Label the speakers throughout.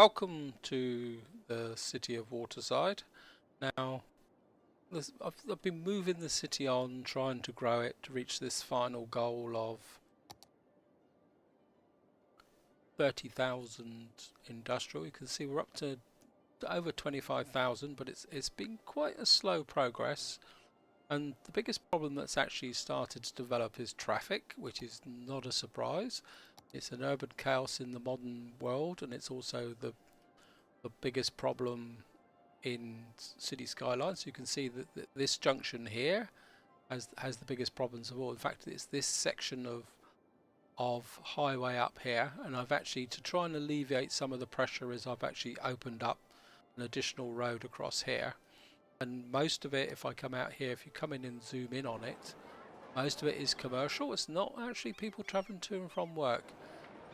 Speaker 1: Welcome to the city of Waterside. Now, I've been moving the city on, trying to grow it to reach this final goal of 30,000 industrial. You can see we're up to over 25,000, but it's been quite a slow progress. And the biggest problem that's actually started to develop is traffic, which is not a surprise. It's an urban chaos in the modern world, and it's also the biggest problem in Cities Skylines. So you can see that this junction here has the biggest problems of all. In fact, it's this section of highway up here, and I've actually, to try and alleviate some of the pressure, I've actually opened up an additional road across here. And most of it, if I come out here, if you come in and zoom in on it, most of it is commercial. It's not actually people traveling to and from work.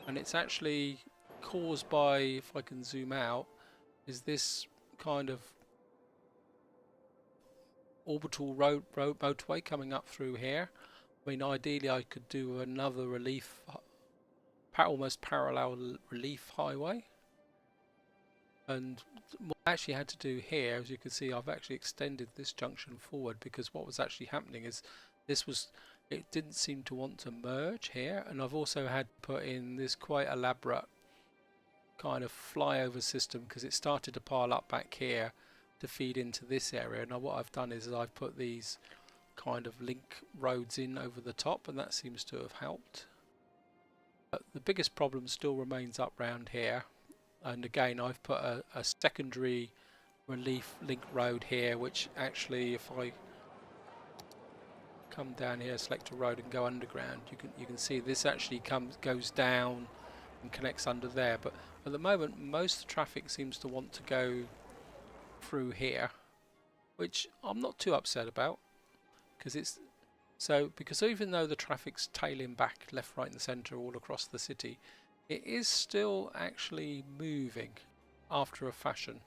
Speaker 1: And it's actually caused by, if I can zoom out, is this kind of orbital road motorway coming up through here. I mean, ideally I could do another relief, almost parallel relief highway. And what I actually had to do here, as you can see, I've actually extended this junction forward, because what was actually happening is it didn't seem to want to merge here, and I've also had to put in this quite elaborate kind of flyover system, because it started to pile up back here to feed into this area. Now what I've done is I've put these kind of link roads in over the top, and that seems to have helped. But the biggest problem still remains up round here. And again, I've put a secondary relief link road here, which actually, if I come down here, select a road and go underground, you can see this actually goes down and connects under there. But at the moment, most of the traffic seems to want to go through here, which I'm not too upset about, because even though the traffic's tailing back left, right, and centre all across the city, it is still actually moving after a fashion.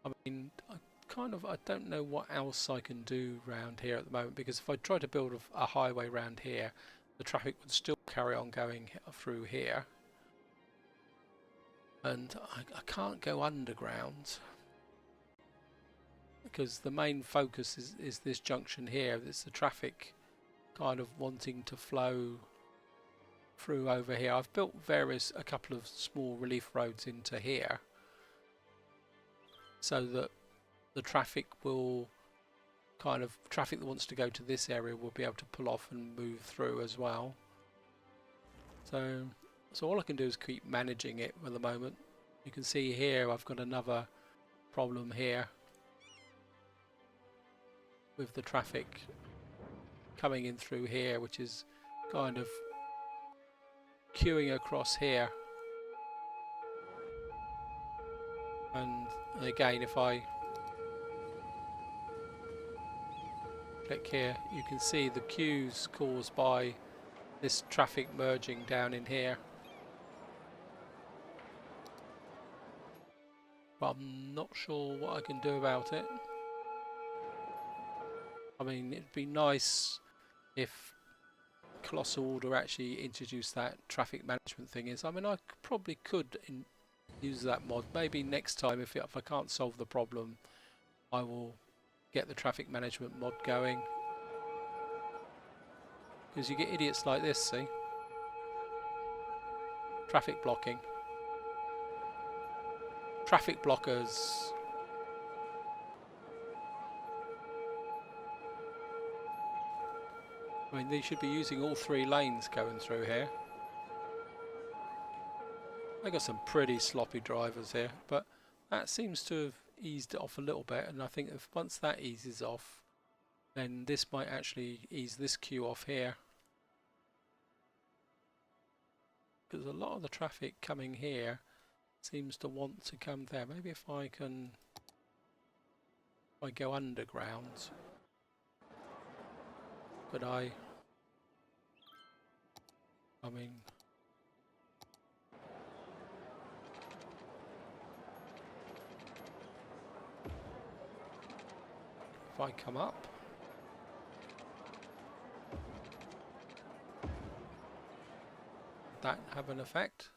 Speaker 1: I mean, I don't know what else I can do around here at the moment, because if I try to build a highway around here, the traffic would still carry on going through here. And I can't go underground, because the main focus is this junction here. It's the traffic kind of wanting to flow through over here. I've built a couple of small relief roads into here, so that the traffic that wants to go to this area will be able to pull off and move through as well. So all I can do is keep managing it at the moment. You can see here I've got another problem here with the traffic coming in through here, which is kind of queuing across here. And again, if I click here, you can see the queues caused by this traffic merging down in here. But I'm not sure what I can do about it. I mean, it'd be nice if Colossal Order actually introduced that traffic management thing. I mean, I probably could use that mod. Maybe next time, if I can't solve the problem, I will get the traffic management mod going. Because you get idiots like this, see? Traffic blocking. Traffic blockers. I mean, they should be using all 3 lanes going through here. I got some pretty sloppy drivers here, but that seems to have eased it off a little bit, and I think if once that eases off, then this might actually ease this queue off here. Because a lot of the traffic coming here seems to want to come there. Maybe if I go underground, but I mean, if I come up, that have an effect?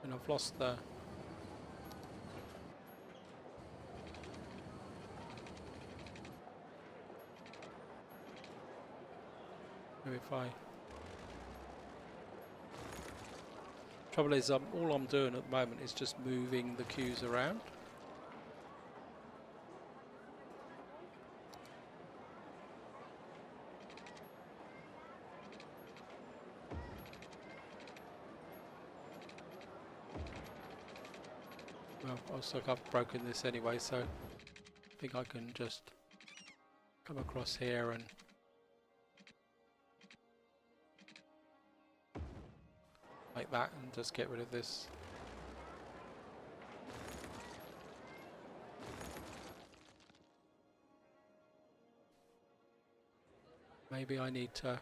Speaker 1: And I've lost the... Maybe if I... Trouble is, all I'm doing at the moment is just moving the queues around. Well, looks like I've broken this anyway, so I think I can just come across here and like that and just get rid of this. Maybe I need to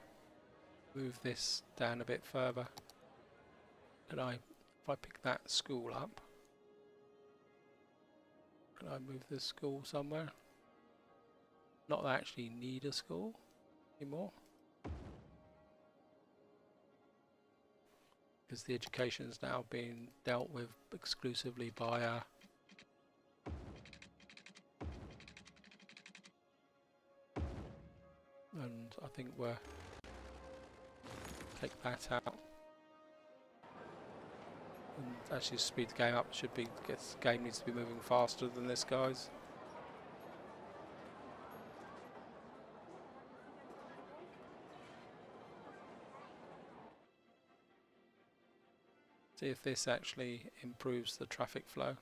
Speaker 1: move this down a bit further. Can I, if I pick that school up, can I move this school somewhere? Not that I actually need a school anymore, because the education is now being dealt with exclusively by and I think we'll take that out and actually speed the game up. Should be, guess the game needs to be moving faster than this, guys. See if this actually improves the traffic flow.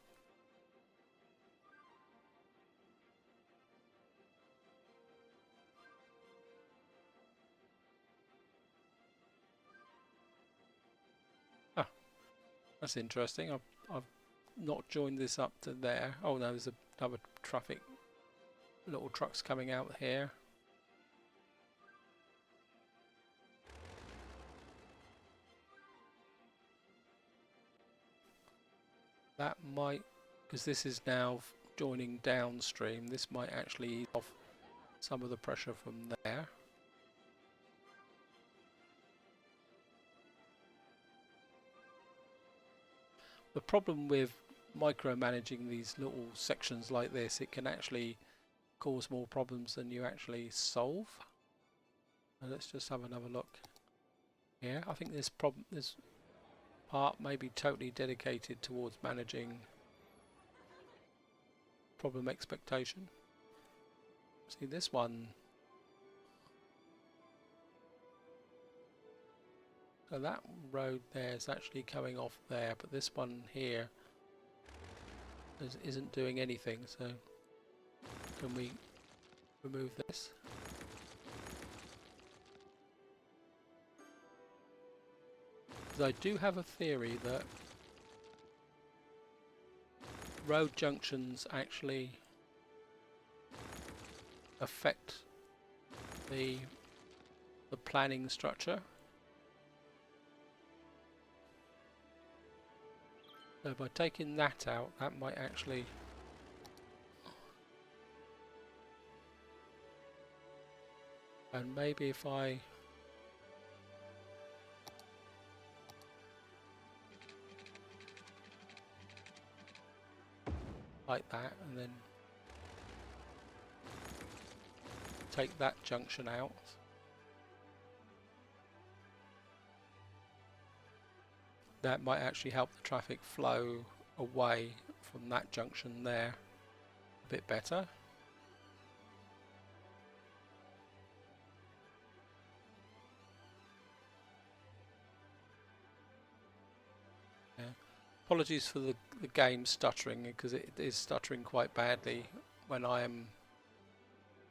Speaker 1: Ah, that's interesting. I've not joined this up to there. Oh no, there's another traffic, little trucks coming out here. That might, because this is now joining downstream, this might actually ease off some of the pressure from there. The problem with micromanaging these little sections like this, it can actually cause more problems than you actually solve. So let's just have another look here. I think this part may be totally dedicated towards managing problem expectation. See this one. So that road there is actually coming off there, but this one here isn't doing anything. So can we remove this? Because I do have a theory that road junctions actually affect the planning structure. So by taking that out, that might actually and maybe if I like that and then take that junction out, that might actually help the traffic flow away from that junction there a bit better. Yeah. Apologies for the game stuttering, because it is stuttering quite badly when I am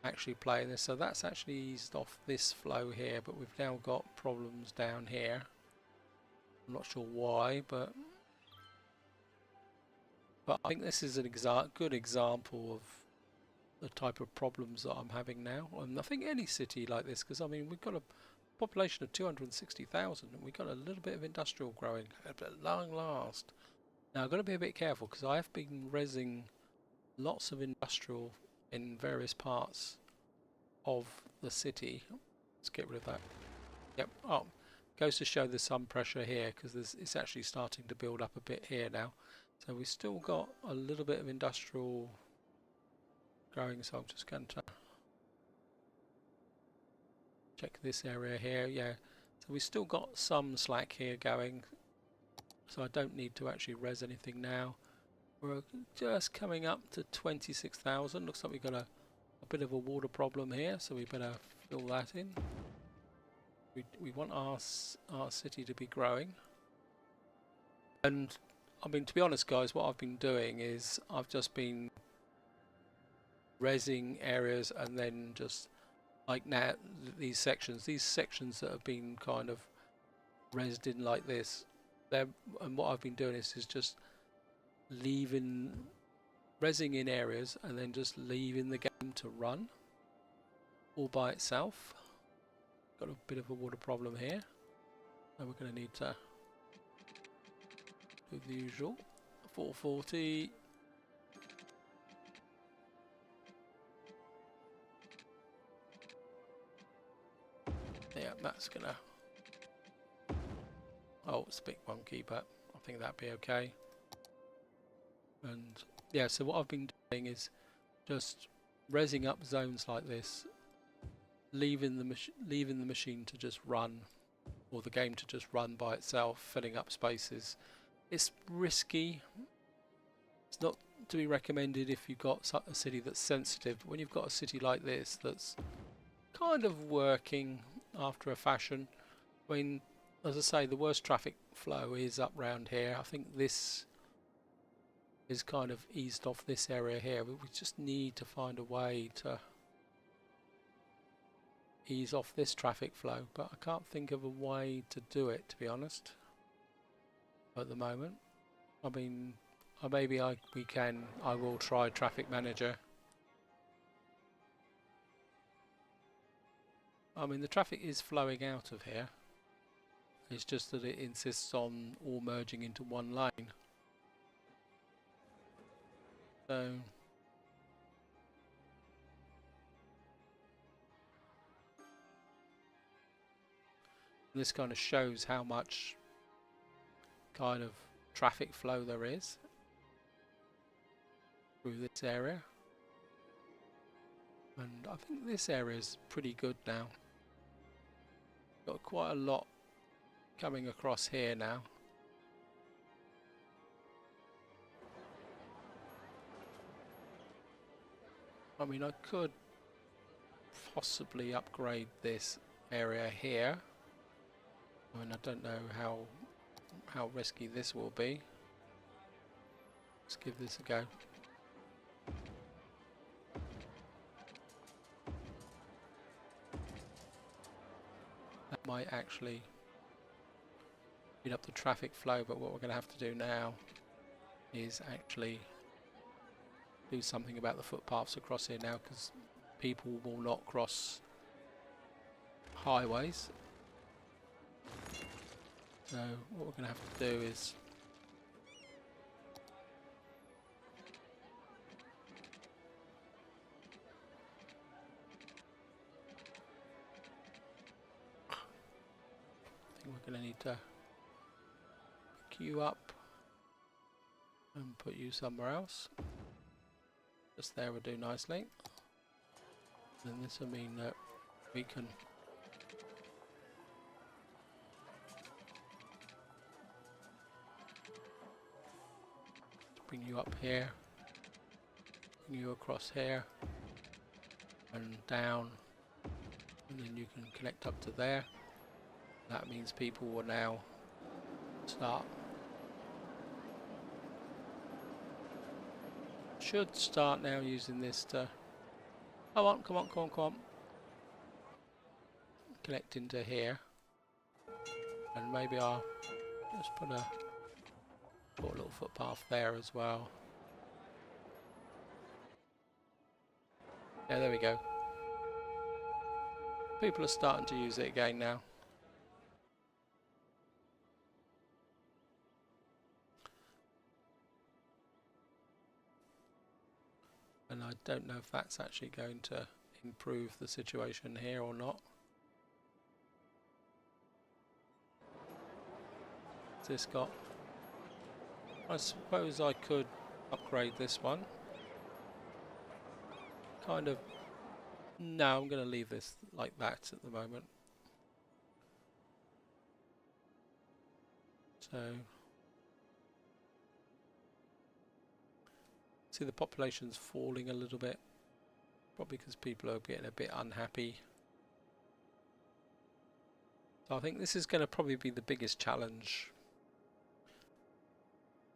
Speaker 1: actually playing this. So that's actually eased off this flow here, but we've now got problems down here. I'm not sure why, but I think this is a good example of the type of problems that I'm having now. And I think any city like this, because I mean we've got a population of 260,000 and we've got a little bit of industrial growing at long last. Now I've got to be a bit careful because I have been rezzing lots of industrial in various parts of the city. Let's get rid of that. Yep. Oh, goes to show there's some pressure here because it's actually starting to build up a bit here now. So we've still got a little bit of industrial growing, so I'm just going to check this area here. Yeah, so we've still got some slack here going, so I don't need to actually res anything now. We're just coming up to 26,000. Looks like we've got a bit of a water problem here, so we better fill that in. We want our city to be growing. And I mean, to be honest guys, what I've been doing is I've just been rezzing areas, and then just like now these sections that have been kind of rezzed in like this, and what I've been doing is just rezzing in areas and then just leaving the game to run all by itself. Got a bit of a water problem here, so we're going to need to do the usual 440. Yeah, that's gonna, oh, it's a bit wonky, but I think that'd be okay. And yeah, so what I've been doing is just rezzing up zones like this, leaving the machine to just run, or the game to just run by itself, filling up spaces. It's risky. It's not to be recommended if you've got a city that's sensitive, but when you've got a city like this that's kind of working after a fashion, I mean, as I say, the worst traffic flow is up round here. I think this is kind of eased off this area here. We just need to find a way to ease off this traffic flow, but I can't think of a way to do it, to be honest, at the moment. I mean, maybe I will try Traffic Manager. I mean, the traffic is flowing out of here. It's just that it insists on all merging into one lane. So this kind of shows how much kind of traffic flow there is through this area. And I think this area is pretty good now. Got quite a lot coming across here now. I mean, I could possibly upgrade this area here. I mean, I don't know how risky this will be. Let's give this a go. That might actually speed up the traffic flow, but what we're going to have to do now is actually do something about the footpaths across here now, because people will not cross highways. So what we're going to have to do is I think we're going to need to pick you up and put you somewhere else. Just there will do nicely. And this will mean that we can bring you up here, bring you across here and down, and then you can connect up to there. That means people will now should start now using this to, come on, connect into here, and maybe I'll just put a short little footpath there as well. Yeah, there we go. People are starting to use it again now. And I don't know if that's actually going to improve the situation here or not. this got? I suppose I could upgrade this one. Kind of. No, I'm going to leave this like that at the moment. So, see the population's falling a little bit. Probably because people are getting a bit unhappy. So I think this is going to probably be the biggest challenge.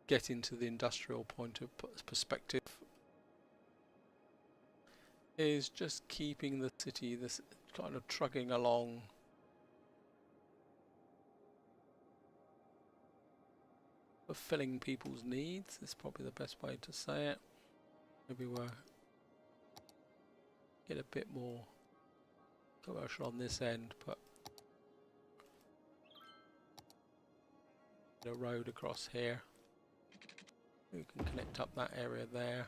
Speaker 1: Getting to the industrial point of perspective is just keeping the city this kind of trucking along. Fulfilling people's needs is probably the best way to say it. Maybe we'll get a bit more commercial on this end, but a road across here. We can connect up that area there.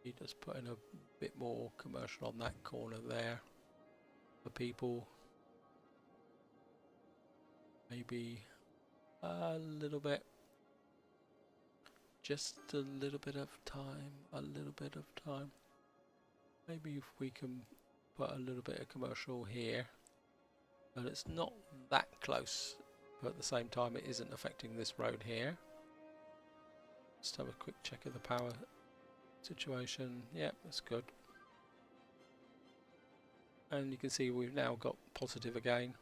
Speaker 1: You just put in a bit more commercial on that corner there for people. Maybe a little bit, just a little bit of time, Maybe if we can put a little bit of commercial here, but it's not that close, but at the same time it isn't affecting this road here. Just have a quick check of the power situation. Yep, that's good. And you can see we've now got positive again.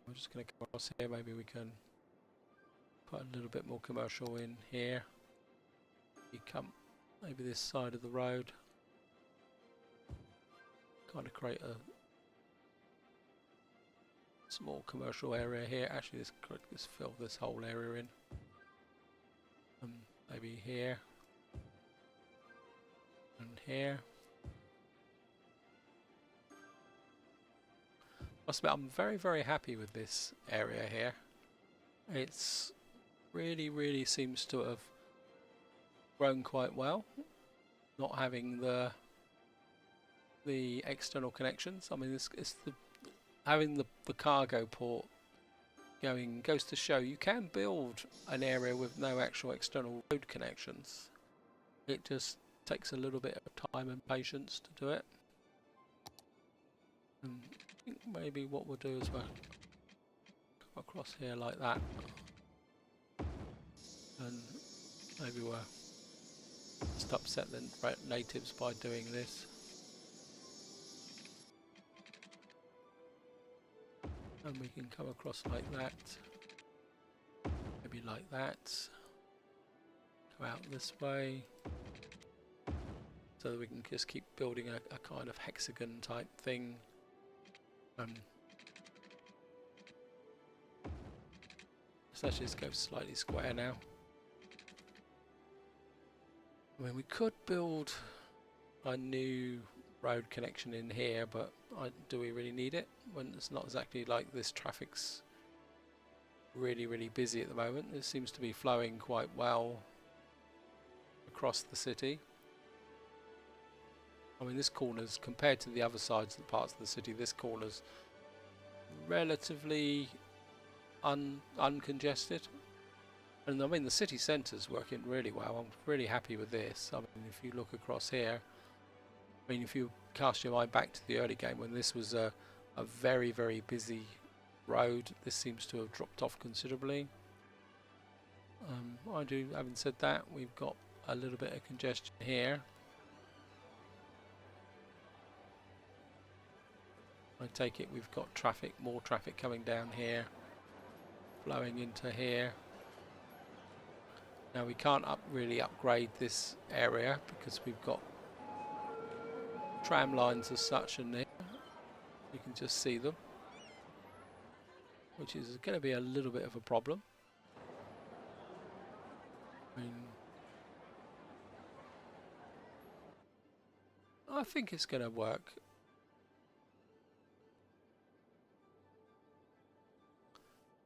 Speaker 1: I'm just going to come across here. Maybe we can put a little bit more commercial in here. You come maybe this side of the road. Kind of create a small commercial area here. Actually, let's fill this whole area in. Maybe here and here. Must admit, I'm very, very happy with this area here. It's really seems to have grown quite well. Not having the external connections. I mean, having the cargo port goes to show you can build an area with no actual external road connections. It just takes a little bit of time and patience to do it. And I think maybe what we'll do is we'll come across here like that, and maybe we'll just upset the natives by doing this. And we can come across like that, maybe like that, go out this way, so that we can just keep building a kind of hexagon type thing. Let's actually just go slightly square now. I mean, we could build a new road connection in here, but do we really need it when it's not exactly like this traffic's really busy at the moment? It seems to be flowing quite well across the city. I mean, this corner's, compared to the other sides of the parts of the city, this corner's relatively uncongested. And I mean, the city centre's working really well. I'm really happy with this. I mean, if you look across here, I mean, if you cast your mind back to the early game when this was a very busy road, this seems to have dropped off considerably. Having said that, we've got a little bit of congestion here. I take it we've got more traffic coming down here, flowing into here. Now we can't really upgrade this area because we've got tram lines as such in there. You can just see them, which is going to be a little bit of a problem. I mean, I think it's going to work.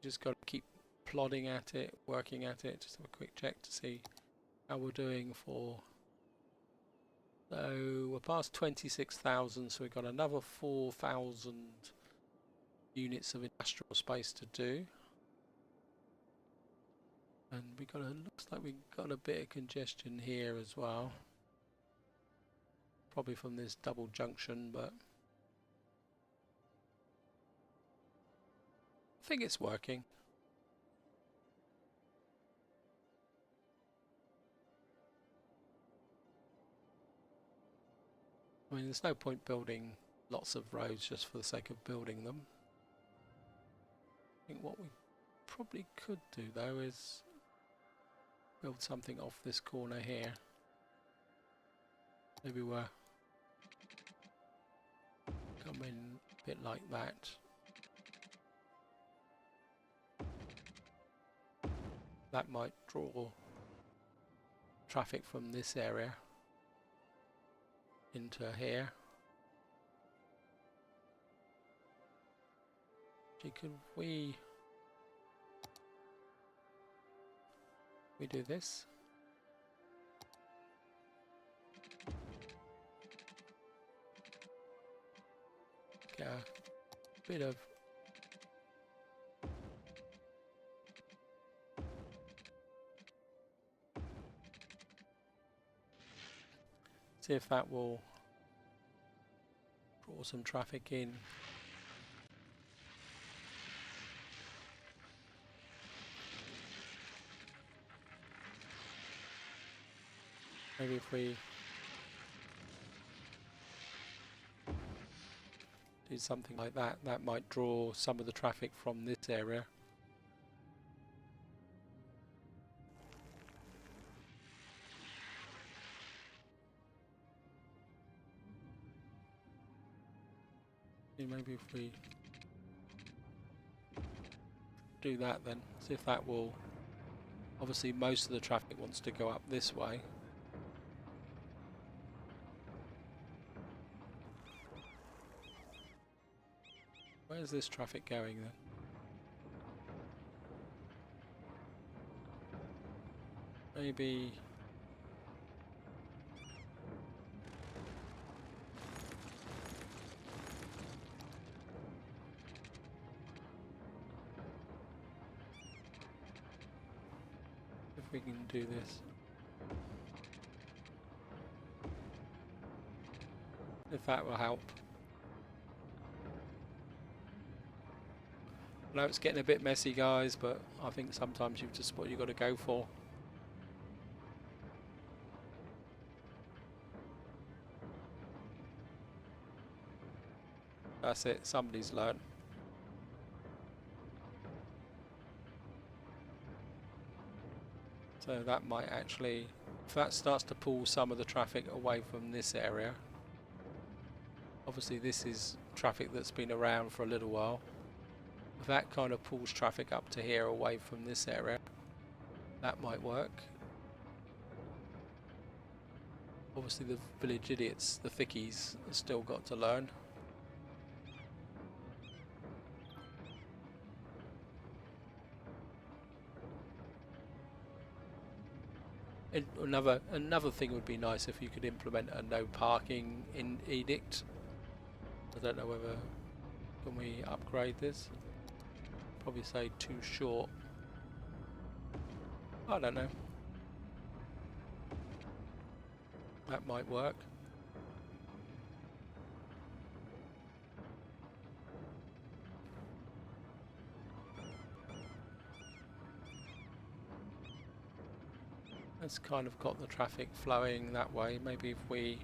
Speaker 1: Just got to keep plodding at it, working at it. Just have a quick check to see how we're doing for So we're past 26,000, so we've got another 4,000 units of industrial space to do. And we got looks like we've got a bit of congestion here as well. Probably from this double junction, but I think it's working. I mean, there's no point building lots of roads just for the sake of building them. I think what we probably could do though is build something off this corner here. Maybe we're coming a bit like that. That might draw traffic from this area into here. Could we do this? Get a bit of see if that will draw some traffic in. Maybe if we do something like that, that might draw some of the traffic from this area. Maybe if we do that, then see if that will. Obviously most of the traffic wants to go up this way. Where's this traffic going then? Maybe if we can do this. If that will help. I know it's getting a bit messy, guys, but I think sometimes you've just what you've got to go for. That's it, somebody's learned. So that might actually, if that starts to pull some of the traffic away from this area, obviously this is traffic that's been around for a little while. If that kind of pulls traffic up to here away from this area, that might work. Obviously the village idiots, the thickies, have still got to learn. And another thing would be nice if you could implement a no parking in edict. I don't know whether can we upgrade this. Probably say too short. I don't know. That might work. It's kind of got the traffic flowing that way. Maybe if we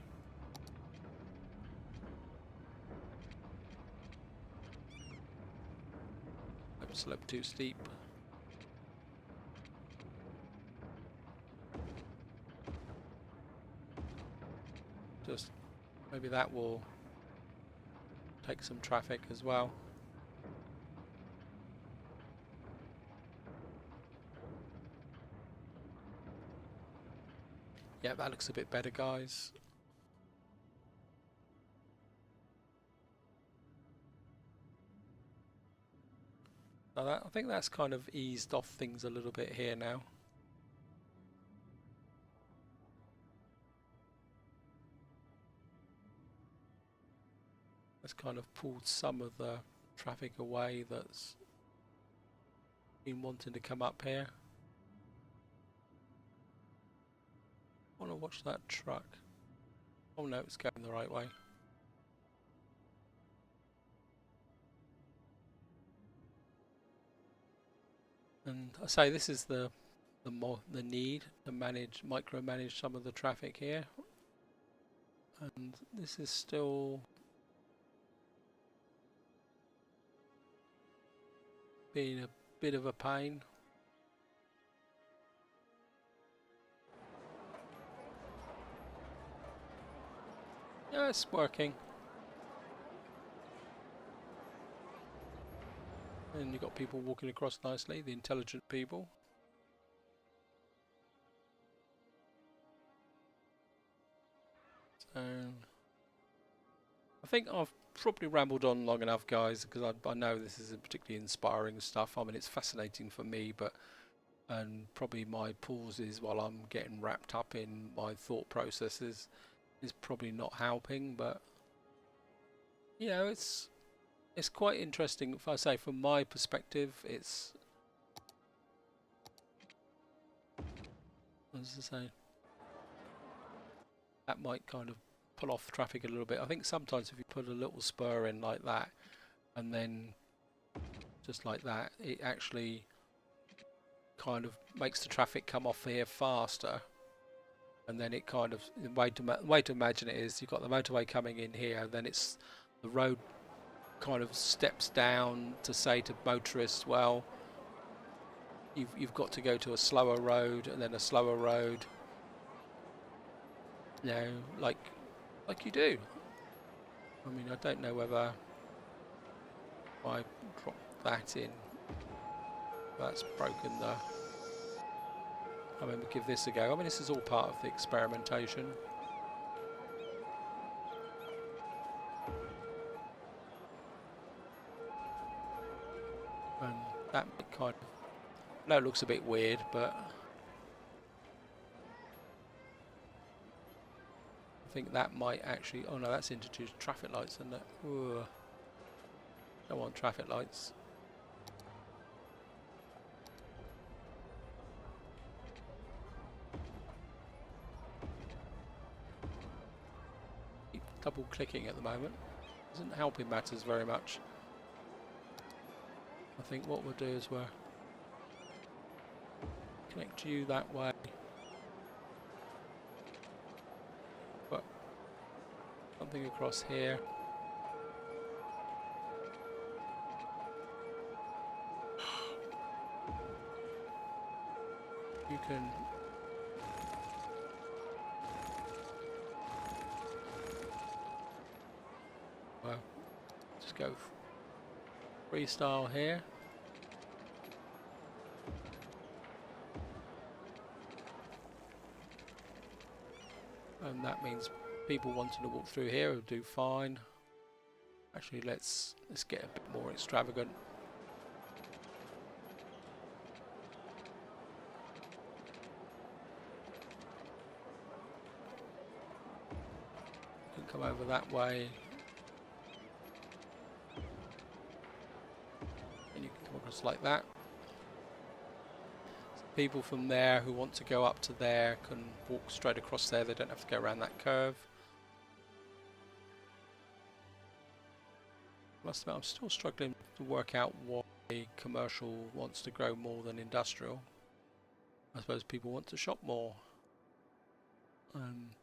Speaker 1: don't slope too steep. Just maybe that will take some traffic as well. Yeah, that looks a bit better, guys. Now I think that's kind of eased off things a little bit here now. It's kind of pulled some of the traffic away that's been wanting to come up here. I want to watch that truck. Oh no, it's going the right way. And I say this is the need to micromanage some of the traffic here, and this is still being a bit of a pain. Yeah, it's working. And you've got people walking across nicely, the intelligent people. So I think I've probably rambled on long enough, guys, because I know this isn't particularly inspiring stuff. I mean, it's fascinating for me, but and probably my pauses while I'm getting wrapped up in my thought processes is probably not helping. But you know, it's quite interesting. If I say from my perspective, it's, as I say, that might kind of pull off traffic a little bit. I think sometimes if you put a little spur in like that, and then just like that, it actually kind of makes the traffic come off here faster. And then it kind of, the way to imagine it is, you've got the motorway coming in here, then it's the road kind of steps down to say to motorists, well, you've got to go to a slower road, and then a slower road, you know, like you do. I mean, I don't know whether if I drop that in, that's broken the, I mean, we'll give this a go. I mean, this is all part of the experimentation. And that kind of, I know it looks a bit weird, but I think that might actually, oh no, that's introduced traffic lights, isn't it? Ooh, don't want traffic lights. Keep double clicking at the moment. Isn't helping matters very much. I think what we'll do is we'll connect you that way. But something across here. You can just go freestyle here. And that means people wanting to walk through here will do fine. Actually, let's get a bit more extravagant. You can come over that way. And you can come across like that. People from there who want to go up to there can walk straight across there. They don't have to go around that curve. Must admit, I'm still struggling to work out why commercial wants to grow more than industrial. I suppose people want to shop more. And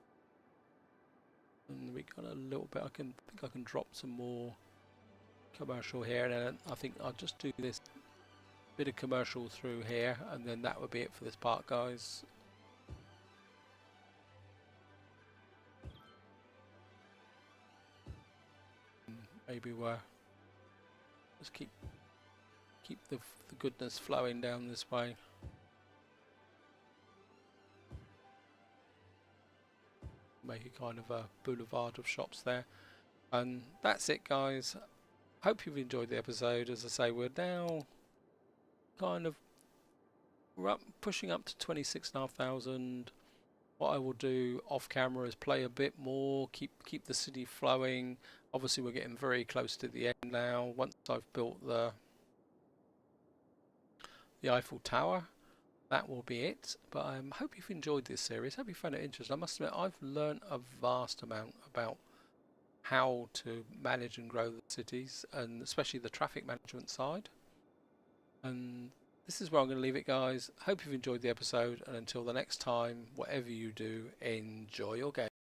Speaker 1: we got a little bit. I think I can drop some more commercial here, and then I think I'll just do this bit of commercial through here, and then that would be it for this part, guys. Maybe we'll just keep the goodness flowing down this way. Make a kind of a boulevard of shops there. And that's it, guys. Hope you've enjoyed the episode. As I say, we're now kind of, we're pushing up to 26,500 What I will do off camera is play a bit more, keep the city flowing. Obviously we're getting very close to the end now. Once I've built the Eiffel Tower, that will be it. But I hope you've enjoyed this series. Hope you found it interesting. I must admit I've learned a vast amount about how to manage and grow the cities, and especially the traffic management side. And this is where I'm going to leave it, guys. Hope you've enjoyed the episode, and until the next time, whatever you do, enjoy your game.